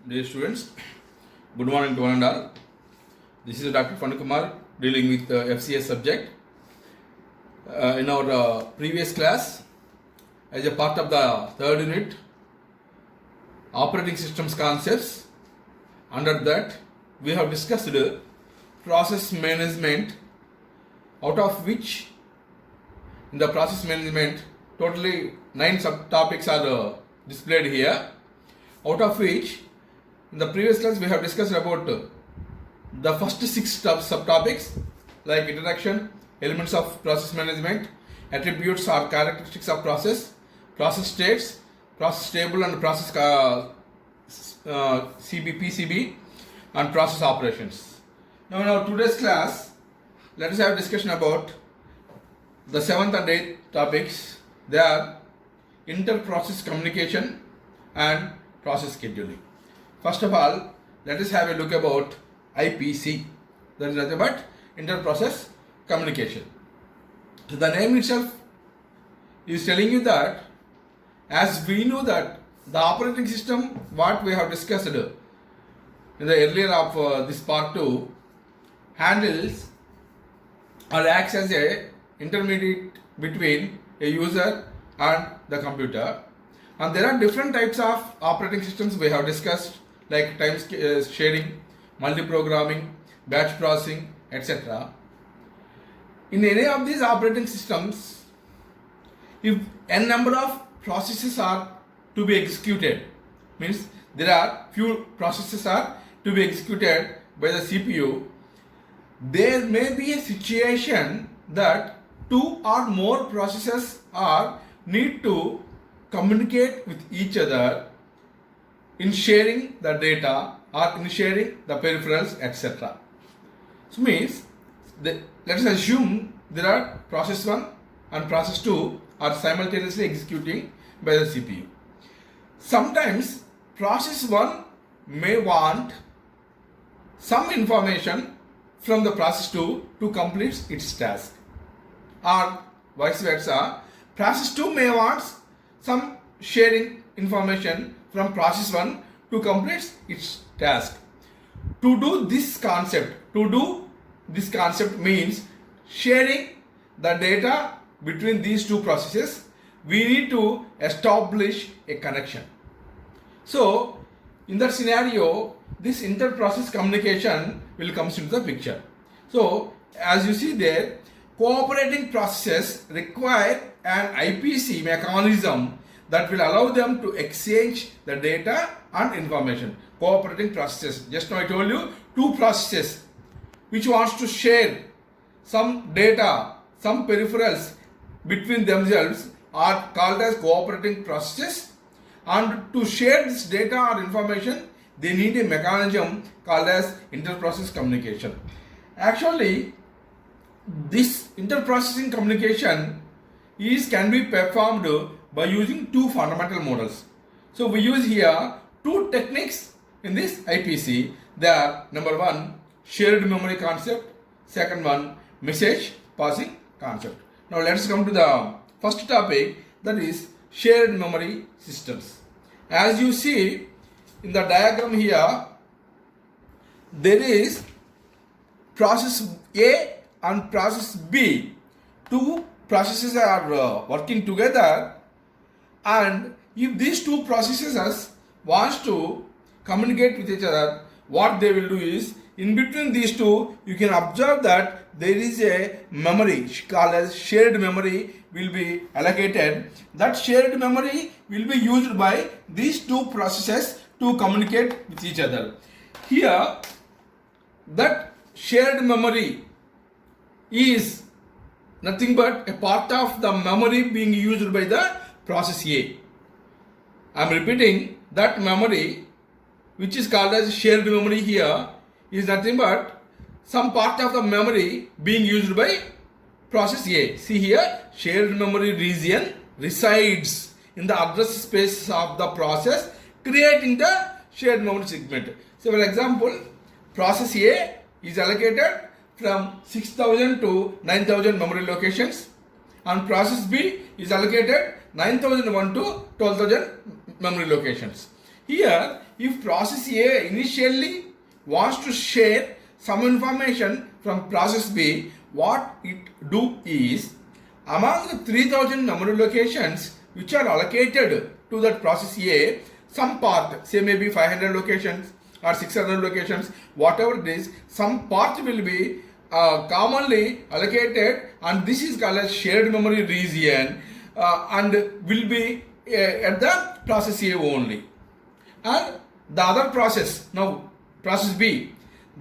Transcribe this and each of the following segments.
Dear students, good morning to one and all. This is Dr. Fanukumar dealing with the FCS subject. In our previous class, as a part of the third unit, operating systems concepts, under that we have discussed process management, out of which in the process management totally 9 subtopics are displayed here, out of which in the previous class we have discussed about the first 6 subtopics like introduction, elements of process management, attributes or characteristics of process, process states, process table and process PCB and process operations. Now in our today's class, let us have a discussion about the 7th and 8th topics. They are inter-process communication and process scheduling. First of all, let us have a look about IPC. That is nothing but inter-process communication. So the name itself is telling you that, as we know that the operating system, what we have discussed in the earlier of this part 2, handles or acts as a intermediate between a user and the computer. And there are different types of operating systems we have discussed, like time sharing, multi-programming, batch processing, etc. In any of these operating systems, if n number of processes are to be executed, means there are few processes are to be executed by the CPU, there may be a situation that 2 or more processes are need to communicate with each other in sharing the data or in sharing the peripherals, etc. So means let us assume there are process 1 and process 2 are simultaneously executing by the CPU. Sometimes process 1 may want some information from the process 2 to complete its task, or vice versa, process 2 may want some sharing information from process 1 to complete its task. To do this concept means sharing the data between these two processes, we need to establish a connection. So in that scenario, this inter-process communication will come into the picture. So as you see there, cooperating processes require an IPC mechanism that will allow them to exchange the data and information. Cooperating processes, just now I told you, 2 processes which wants to share some data, some peripherals between themselves are called as cooperating processes, and to share this data or information they need a mechanism called as inter-process communication. Actually, this inter-processing communication can be performed by using 2 fundamental models. So we use here 2 techniques in this IPC. They are number 1, shared memory concept, second one, message passing concept. Now let us come to the first topic, that is shared memory systems. As you see in the diagram here, there is process A and process B. 2 processes are working together, and if these 2 processes wants to communicate with each other, what they will do is, in between these 2, you can observe that there is a memory called as shared memory will be allocated. That shared memory will be used by these 2 processes to communicate with each other. Here, that shared memory is nothing but a part of the memory being used by the process A. I am repeating, that memory which is called as shared memory here is nothing but some part of the memory being used by process A. See here, shared memory region resides in the address space of the process, creating the shared memory segment. So for example, process A is allocated from 6000 to 9000 memory locations, and process B is allocated 9001 to 12000 memory locations. Here if process A initially wants to share some information from process B, what it do is, among the 3000 memory locations which are allocated to that process A, some part, say maybe 500 locations or 600 locations, whatever it is, some part will be commonly allocated, and this is called as shared memory region, and will be at the process A only. And the other process, now process B,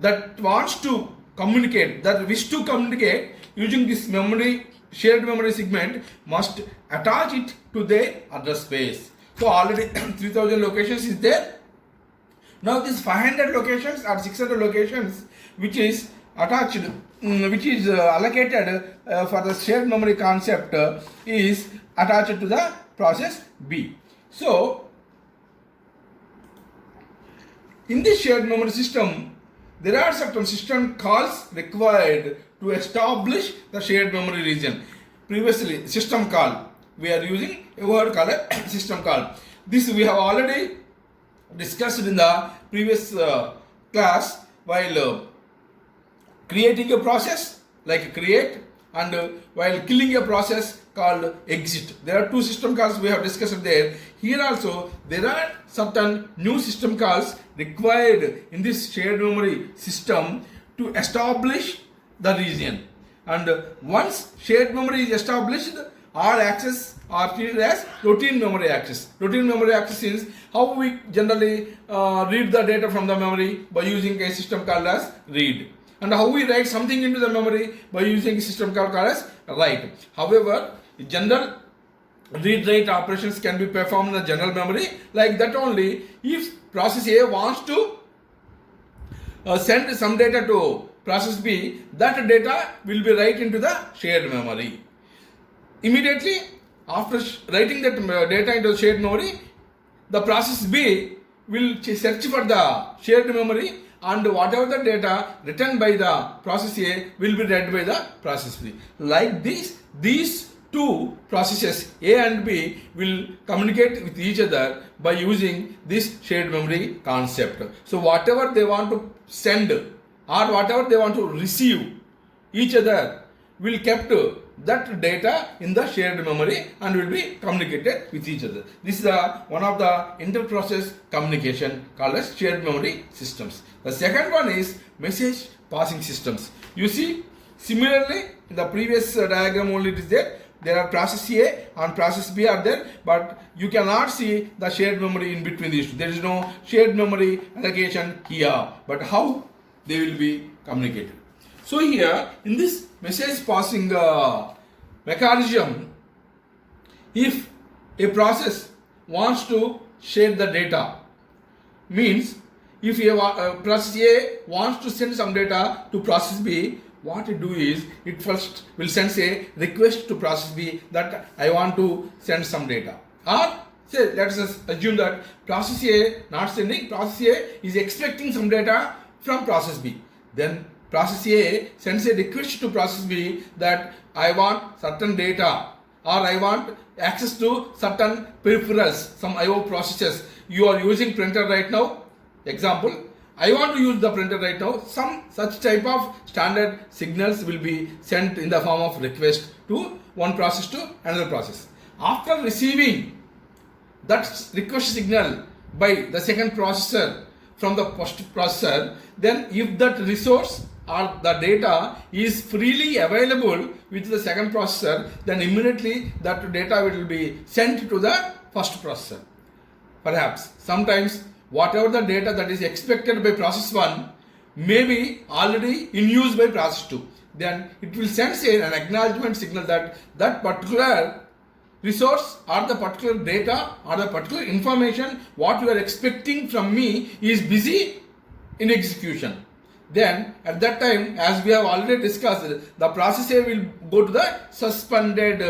that wants to communicate, that wish to communicate using this memory, shared memory segment, must attach it to their address space. So already 3000 locations is there. Now this 500 locations or 600 locations which is attached, which is allocated for the shared memory concept is attached to the process B. So in this shared memory system, there are certain system calls required to establish the shared memory region. Previously, system call, we are using a word called a system call. This we have already discussed in the previous class while creating a process like create, and while killing a process called exit. There are two system calls we have discussed there. Here also there are certain new system calls required in this shared memory system to establish the region. And once shared memory is established, all access are treated as routine memory access. Routine memory access is how we generally read the data from the memory by using a system called as read, and how we write something into the memory by using a system called as write. However, general read-write operations can be performed in the general memory like that only. If process A wants to send some data to process B, that data will be write into the shared memory. Immediately after writing that data into the shared memory, the process B will search for the shared memory, and whatever the data written by the process A will be read by the process B. Like this, these two processes A and B will communicate with each other by using this shared memory concept. So whatever they want to send or whatever they want to receive, each other will kept that data in the shared memory and will be communicated with each other. This is one of the inter-process communication called as shared memory systems. The second one is message passing systems. You see, similarly in the previous diagram only it is there. There are process A and process B are there, but you cannot see the shared memory in between these two. There is no shared memory allocation here, but how they will be communicated. So here in this message passing mechanism, if a process wants to share the data, means if a process A wants to send some data to process B, what it do is it first will send a request to process B that I want to send some data. Or say let us assume that process A not sending, process A is expecting some data from process B. Then process A sends a request to process B that I want certain data, or I want access to certain peripherals, some I/O processes. You are using printer right now, example, I want to use the printer right now. Some such type of standard signals will be sent in the form of request to one process to another process. After receiving that request signal by the second processor from the first processor, then if that resource or the data is freely available with the second processor, then immediately that data will be sent to the first processor. Perhaps sometimes whatever the data that is expected by process 1 may be already in use by process 2. Then it will send an acknowledgement signal that that particular resource or the particular data or the particular information what you are expecting from me is busy in execution. Then at that time, as we have already discussed, the process A will go to the suspended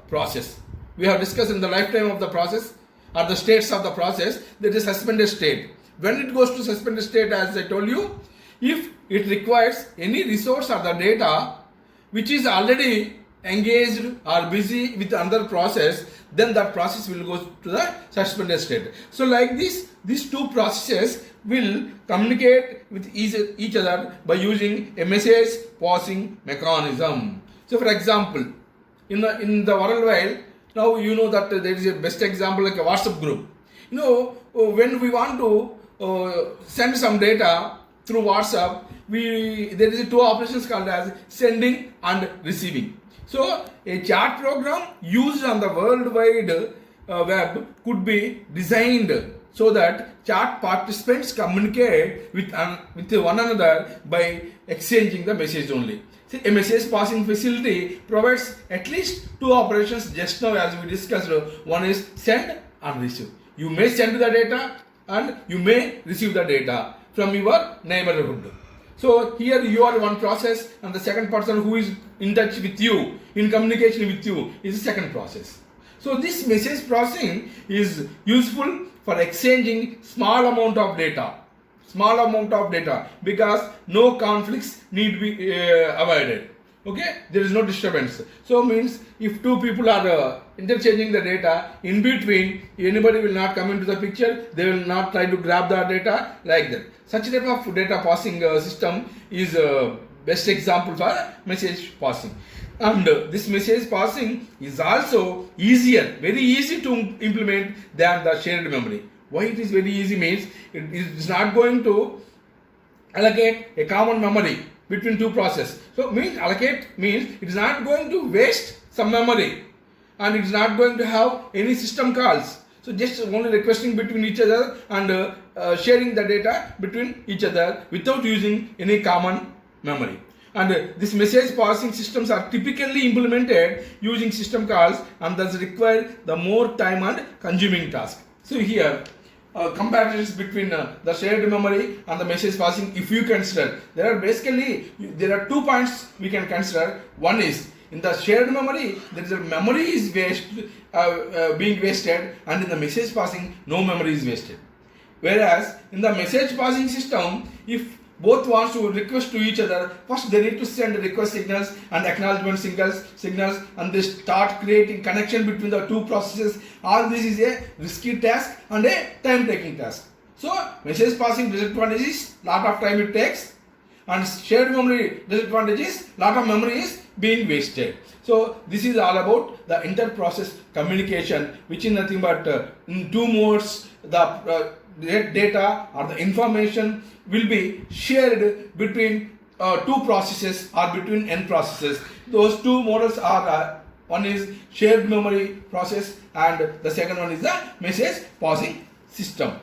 process. We have discussed in the lifetime of the process or the states of the process, there is suspended state. When it goes to suspended state, as I told you, if it requires any resource or the data which is already engaged or busy with another process, then that process will go to the suspended state. So like this, these two processes will communicate with each other by using a message passing mechanism. So for example, in the worldwide, now you know that there is a best example like a WhatsApp group. You know, when we want to send some data through WhatsApp, there is two operations called as sending and receiving. So a chat program used on the worldwide web could be designed so that chat participants communicate with one another by exchanging the message only. See, a message passing facility provides at least two operations just now as we discussed. One is send and receive. You may send the data and you may receive the data from your neighborhood. So here you are one process and the second person who is in touch with you, in communication with you, is the second process. So this message processing is useful for exchanging small amount of data because no conflicts need be avoided. Okay, there is no disturbance. So means if two people are interchanging the data, in between anybody will not come into the picture, they will not try to grab the data like that. Such type of data passing system is best example for message passing. And this message passing is also easier, very easy to implement than the shared memory. Why it is very easy means it is not going to allocate a common memory between two processes. So allocate means it is not going to waste some memory and it is not going to have any system calls. So just only requesting between each other and sharing the data between each other without using any common memory. And this message passing systems are typically implemented using system calls and thus require the more time and consuming task. So here comparisons between the shared memory and the message passing, if you consider, there are 2 points we can consider. One is in the shared memory, there is a memory is being wasted, and in the message passing, no memory is wasted. Whereas in the message passing system, if both wants to request to each other, first they need to send request signals and acknowledgement signals and they start creating connection between the two processes. All this is a risky task and a time taking task. So message passing disadvantage is lot of time it takes, and shared memory disadvantage is lot of memory is being wasted. So this is all about the inter-process communication, which is nothing but in two modes. The data or the information will be shared between two processes or between n processes. Those two models are one is shared memory process and the second one is the message passing system.